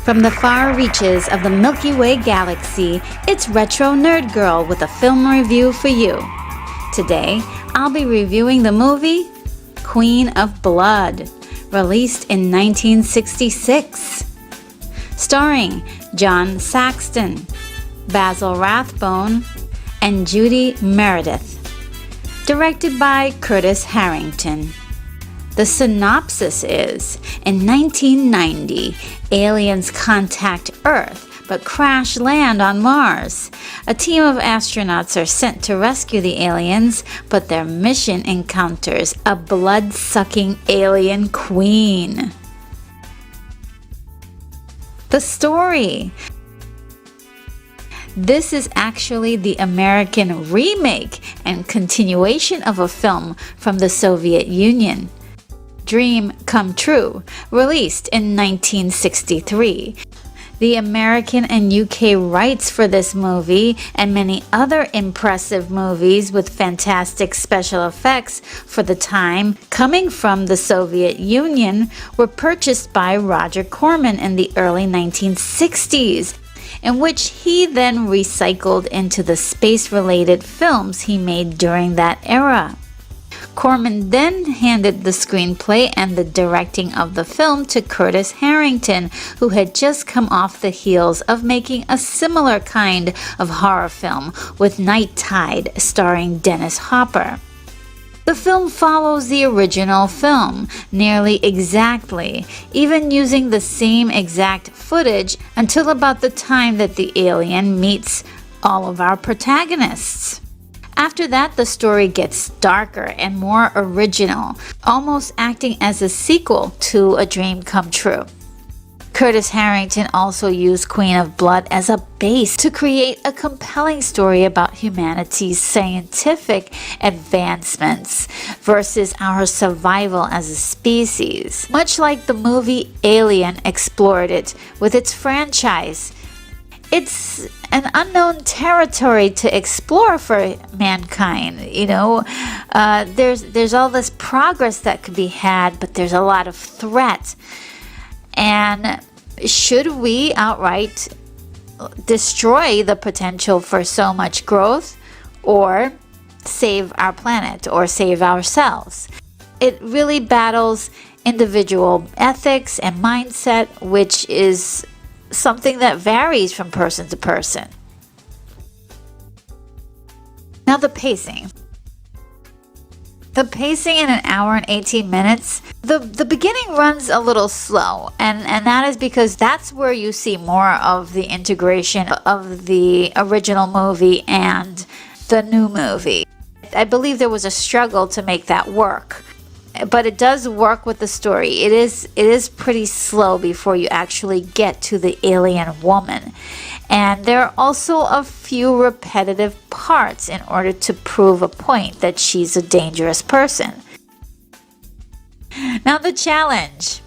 From the far reaches of the Milky Way galaxy, it's Retro Nerd Girl with a film review for you. Today, I'll be reviewing the movie Queen of Blood, released in 1966. Starring John Saxon, Basil Rathbone, and JUDI Meredith. Directed by Curtis Harrington. The synopsis is, in 1990, aliens contact Earth but crash land on Mars. A team of astronauts are sent to rescue the aliens, but their mission encounters a blood-sucking alien queen. The story. This is actually the American remake and continuation of a film from the Soviet Union. Dream Come True, released in 1963. The American and UK rights for this movie and many other impressive movies with fantastic special effects for the time coming from the Soviet Union were purchased by Roger Corman in the early 1960s, in which he then recycled into the space-related films he made during that era. Corman then handed the screenplay and the directing of the film to Curtis Harrington, who had just come off the heels of making a similar kind of horror film with Night Tide starring Dennis Hopper. The film follows the original film nearly exactly, even using the same exact footage until about the time that the alien meets all of our protagonists. After that, the story gets darker and more original, almost acting as a sequel to A Dream Come True. Curtis Harrington also used Queen of Blood as a base to create a compelling story about humanity's scientific advancements versus our survival as a species. Much like the movie Alien explored it with its franchise, it's an unknown territory to explore for mankind. There's all this progress that could be had, but there's a lot of threat. And should we outright destroy the potential for so much growth, or save our planet, or save ourselves? It really battles individual ethics and mindset, which is something that varies from person to person. Now the pacing. The pacing in an hour and 18 minutes, the beginning runs a little slow, and that is because that's where you see more of the integration of the original movie and the new movie. I believe there was a struggle to make that work. But it does work with the story. It is pretty slow before you actually get to the alien woman. And there are also a few repetitive parts in order to prove a point that she's a dangerous person. Now the challenge.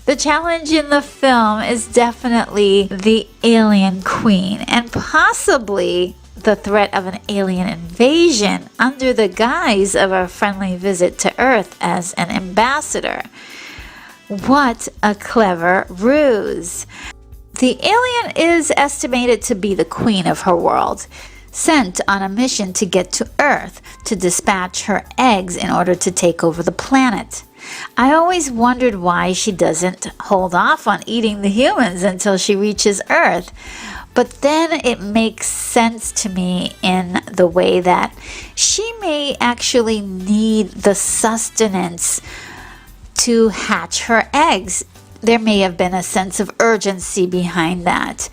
The challenge in the film is definitely the alien queen, and possibly the threat of an alien invasion under the guise of a friendly visit to Earth as an ambassador. What a clever ruse. The alien is estimated to be the queen of her world, sent on a mission to get to Earth to dispatch her eggs in order to take over the planet. I always wondered why she doesn't hold off on eating the humans until she reaches Earth. But then it makes sense to me in the way that she may actually need the sustenance to hatch her eggs. There may have been a sense of urgency behind that.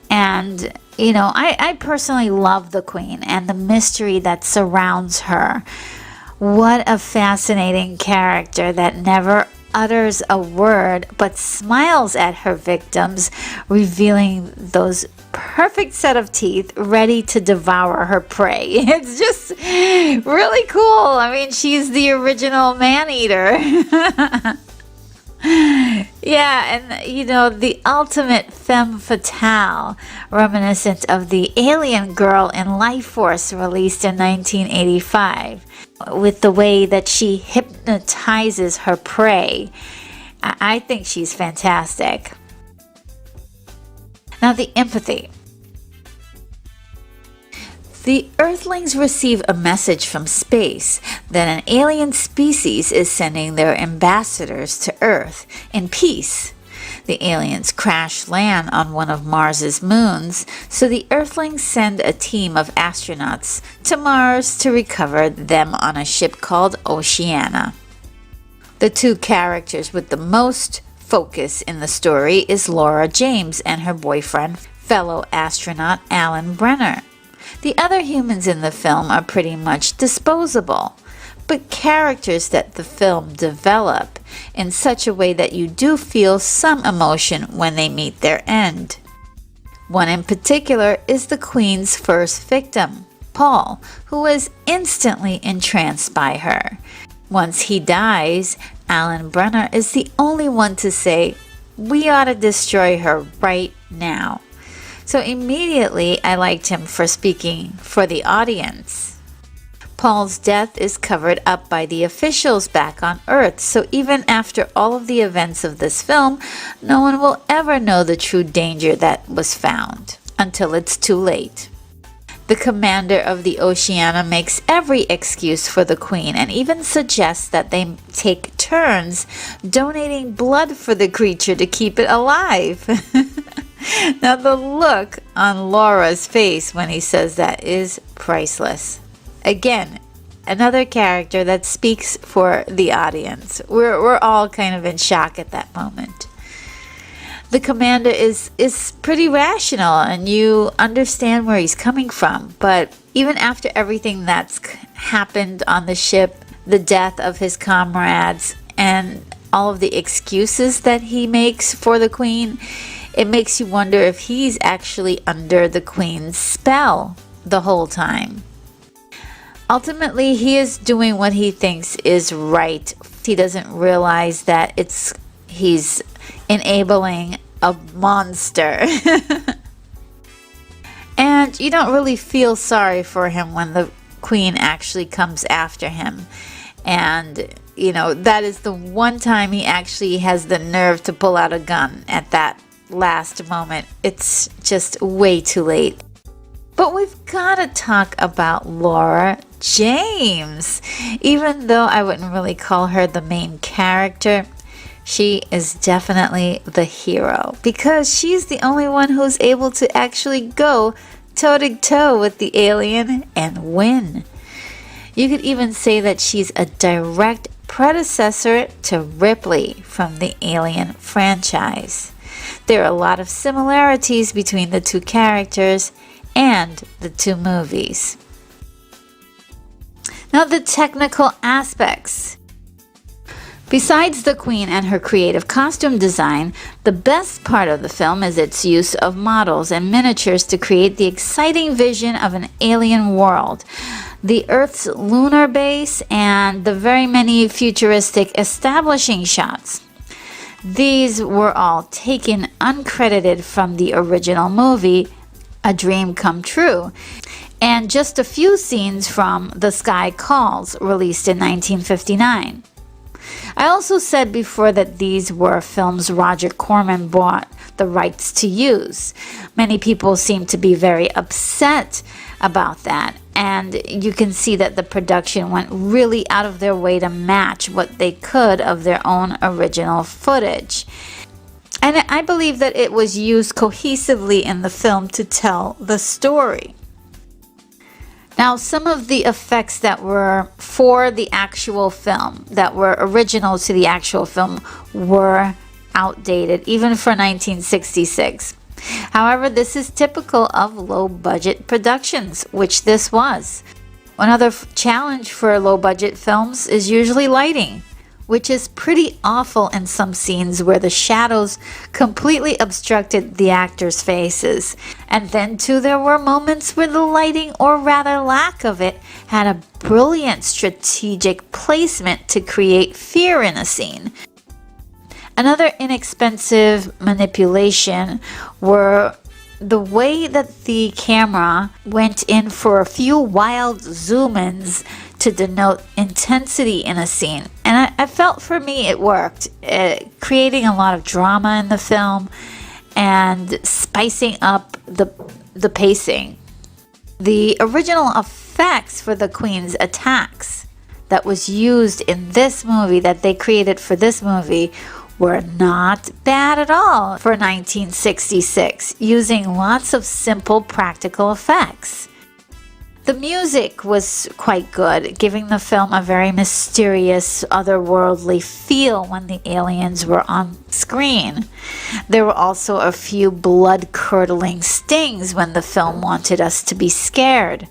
And, I personally love the Queen and the mystery that surrounds her. What a fascinating character that never utters a word but smiles at her victims, revealing those perfect set of teeth ready to devour her prey. It's just really cool. I mean, she's the original man-eater. Yeah, and the ultimate femme fatale, reminiscent of the alien girl in Life Force, released in 1985, with the way that she hypnotizes her prey. I think she's fantastic. Now, the empathy. The Earthlings receive a message from space that an alien species is sending their ambassadors to Earth in peace. The aliens crash land on one of Mars's moons, so the Earthlings send a team of astronauts to Mars to recover them on a ship called Oceana. The two characters with the most focus in the story is Laura James and her boyfriend, fellow astronaut Alan Brenner. The other humans in the film are pretty much disposable, but characters that the film develop in such a way that you do feel some emotion when they meet their end. One in particular is the Queen's first victim, Paul, who is instantly entranced by her. Once he dies, Alan Brenner is the only one to say, "We ought to destroy her right now." So immediately I liked him for speaking for the audience. Paul's death is covered up by the officials back on Earth, so even after all of the events of this film, no one will ever know the true danger that was found until it's too late. The commander of the Oceana makes every excuse for the Queen and even suggests that they take turns donating blood for the creature to keep it alive. Now, the look on Laura's face when he says that is priceless. Again, another character that speaks for the audience. We're all kind of in shock at that moment. The commander is pretty rational and you understand where he's coming from, but even after everything that's happened on the ship, the death of his comrades, and all of the excuses that he makes for the Queen, it makes you wonder if he's actually under the Queen's spell the whole time. Ultimately, he is doing what he thinks is right. He doesn't realize that he's enabling a monster. And you don't really feel sorry for him when the Queen actually comes after him. And, that is the one time he actually has the nerve to pull out a gun at that last moment. It's just way too late. But we've got to talk about Laura James. Even though I wouldn't really call her the main character, she is definitely the hero because she's the only one who's able to actually go toe-to-toe with the alien and win. You could even say that she's a direct predecessor to Ripley from the Alien franchise. There are a lot of similarities between the two characters and the two movies. Now, the technical aspects. Besides the Queen and her creative costume design, the best part of the film is its use of models and miniatures to create the exciting vision of an alien world, the Earth's lunar base, and the very many futuristic establishing shots. These were all taken uncredited from the original movie, A Dream Come True, and just a few scenes from The Sky Calls, released in 1959. I also said before that these were films Roger Corman bought the rights to use. Many people seem to be very upset about that, and you can see that the production went really out of their way to match what they could of their own original footage. And I believe that it was used cohesively in the film to tell the story. Now, some of the effects that were for the actual film, that were original to the actual film, were outdated, even for 1966. However, this is typical of low-budget productions, which this was. Another challenge for low-budget films is usually lighting, which is pretty awful in some scenes where the shadows completely obstructed the actors' faces. And then too, there were moments where the lighting, or rather lack of it, had a brilliant strategic placement to create fear in a scene. Another inexpensive manipulation were the way that the camera went in for a few wild zoom-ins to denote intensity in a scene. And I felt for me it worked, creating a lot of drama in the film and spicing up the pacing. The original effects for the Queen's attacks that was used in this movie, that they created for this movie, were not bad at all for 1966, using lots of simple practical effects. The music was quite good, giving the film a very mysterious, otherworldly feel when the aliens were on screen. There were also a few blood-curdling stings when the film wanted us to be scared.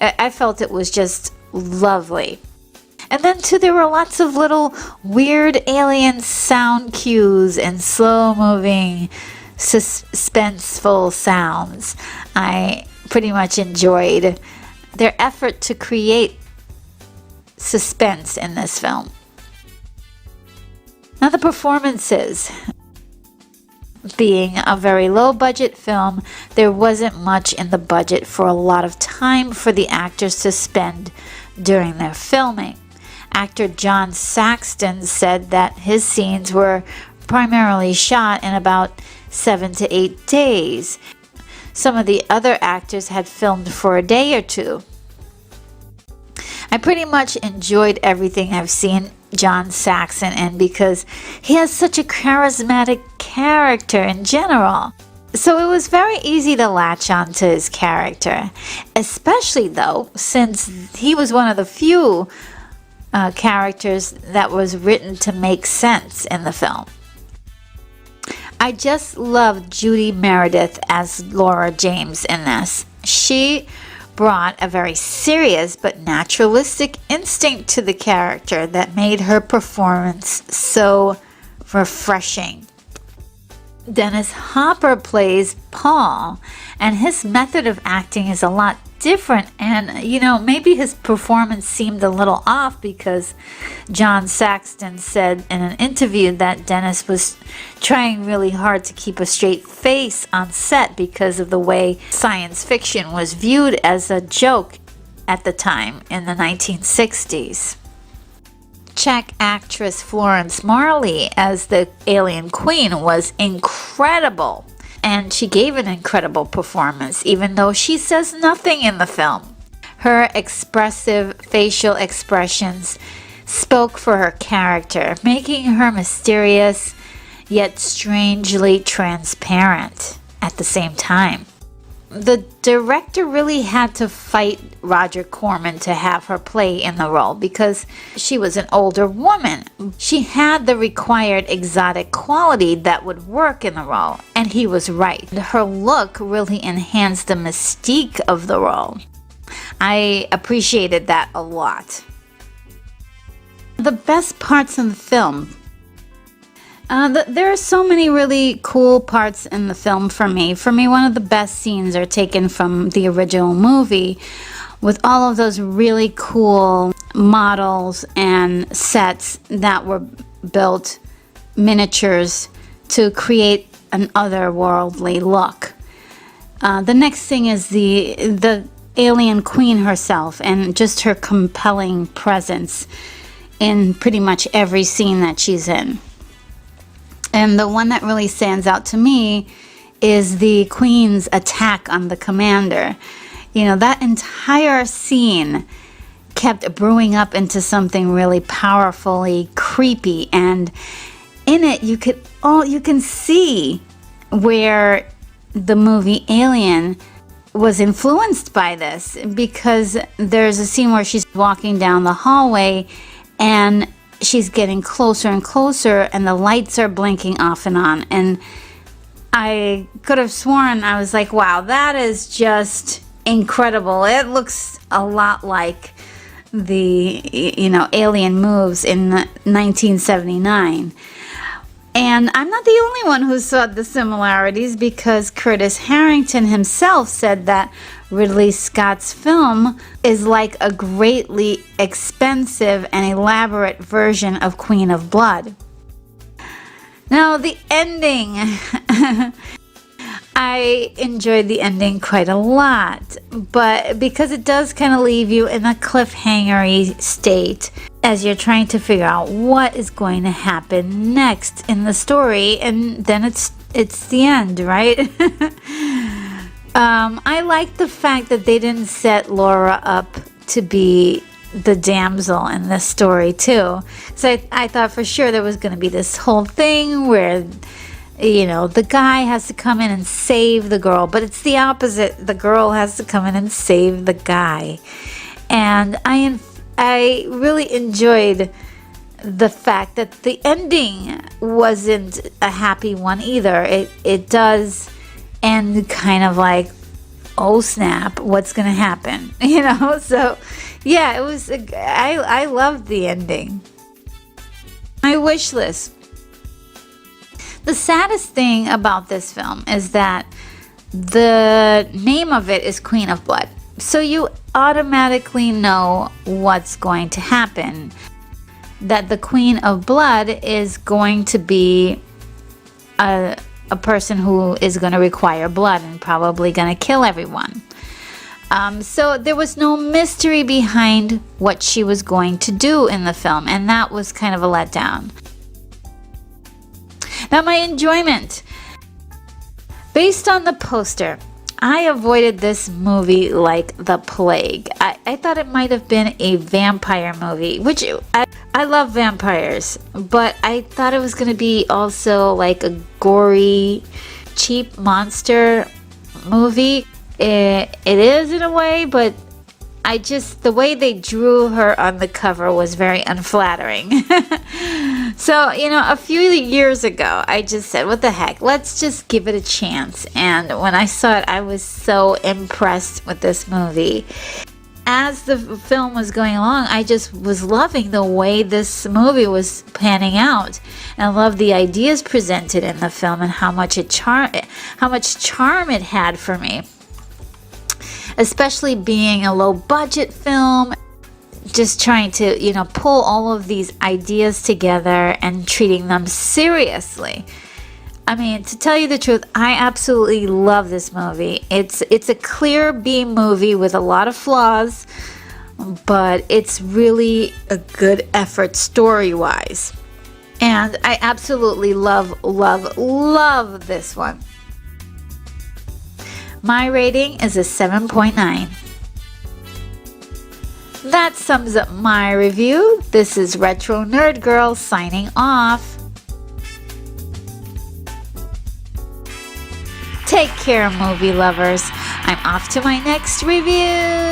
I felt it was just lovely. And then too, there were lots of little weird alien sound cues and slow-moving, suspenseful sounds. I pretty much enjoyed their effort to create suspense in this film. Now, the performances. Being a very low-budget film, there wasn't much in the budget for a lot of time for the actors to spend during their filming. Actor John Saxon said that his scenes were primarily shot in about 7 to 8 days. Some of the other actors had filmed for a day or two. I pretty much enjoyed everything I've seen John Saxon in because he has such a charismatic character in general. So it was very easy to latch on to his character, especially though since he was one of the few characters that was written to make sense in the film. I just loved JUDI Meredith as Laura James in this. She brought a very serious but naturalistic instinct to the character that made her performance so refreshing. Dennis Hopper plays Paul, and his method of acting is a lot different, and maybe his performance seemed a little off because John Saxon said in an interview that Dennis was trying really hard to keep a straight face on set because of the way science fiction was viewed as a joke at the time in the 1960s. Czech actress Florence Marley as the alien queen was incredible. And she gave an incredible performance, even though she says nothing in the film. Her expressive facial expressions spoke for her character, making her mysterious, yet strangely transparent at the same time. The director really had to fight Roger Corman to have her play in the role because she was an older woman. She had the required exotic quality that would work in the role, and he was right. Her look really enhanced the mystique of the role. I appreciated that a lot. The best parts in the film. There are so many really cool parts in the film for me. For me, one of the best scenes are taken from the original movie with all of those really cool models and sets that were built, miniatures, to create an otherworldly look. The next thing is the alien queen herself and just her compelling presence in pretty much every scene that she's in. And the one that really stands out to me is the Queen's attack on the commander. That entire scene kept brewing up into something really powerfully creepy, and in it you can see where the movie Alien was influenced by this, because there's a scene where she's walking down the hallway and she's getting closer and closer, and the lights are blinking off and on. And I could have sworn, I was like, wow, that is just incredible. It looks a lot like the, Alien moves in 1979. And I'm not the only one who saw the similarities, because Curtis Harrington himself said that Ridley Scott's film is like a greatly expensive and elaborate version of Queen of Blood. Now, the ending. I enjoyed the ending quite a lot, but because it does kind of leave you in a cliffhangery state as you're trying to figure out what is going to happen next in the story, and then it's the end, right? I like the fact that they didn't set Laura up to be the damsel in this story too. So I thought for sure there was going to be this whole thing where, you know, the guy has to come in and save the girl, but it's the opposite. The girl has to come in and save the guy. And I really enjoyed the fact that the ending wasn't a happy one either. It does end kind of like, oh snap, what's gonna happen? You know, so yeah, it was, I loved the ending. My wish list. The saddest thing about this film is that the name of it is Queen of Blood. So you automatically know what's going to happen. That the Queen of Blood is going to be a person who is going to require blood and probably going to kill everyone. So there was no mystery behind what she was going to do in the film, and that was kind of a letdown. Now, my enjoyment. Based on the poster, I avoided this movie like the plague. I thought it might have been a vampire movie, which I love vampires, but I thought it was going to be also like a gory, cheap monster movie. It is in a way, but the way they drew her on the cover was very unflattering. So, you know, a few years ago, I just said, what the heck, let's just give it a chance. And when I saw it, I was so impressed with this movie. As the film was going along, I just was loving the way this movie was panning out. And I loved the ideas presented in the film and how much charm it had for me. Especially being a low budget film, just trying to, you know, pull all of these ideas together and treating them seriously. I mean, to tell you the truth, I absolutely love this movie. It's a clear B movie with a lot of flaws, but it's really a good effort story-wise. And I absolutely love this one. My rating is a 7.9. That sums up my review. This is Retro Nerd Girl signing off. Take care, movie lovers. I'm off to my next review.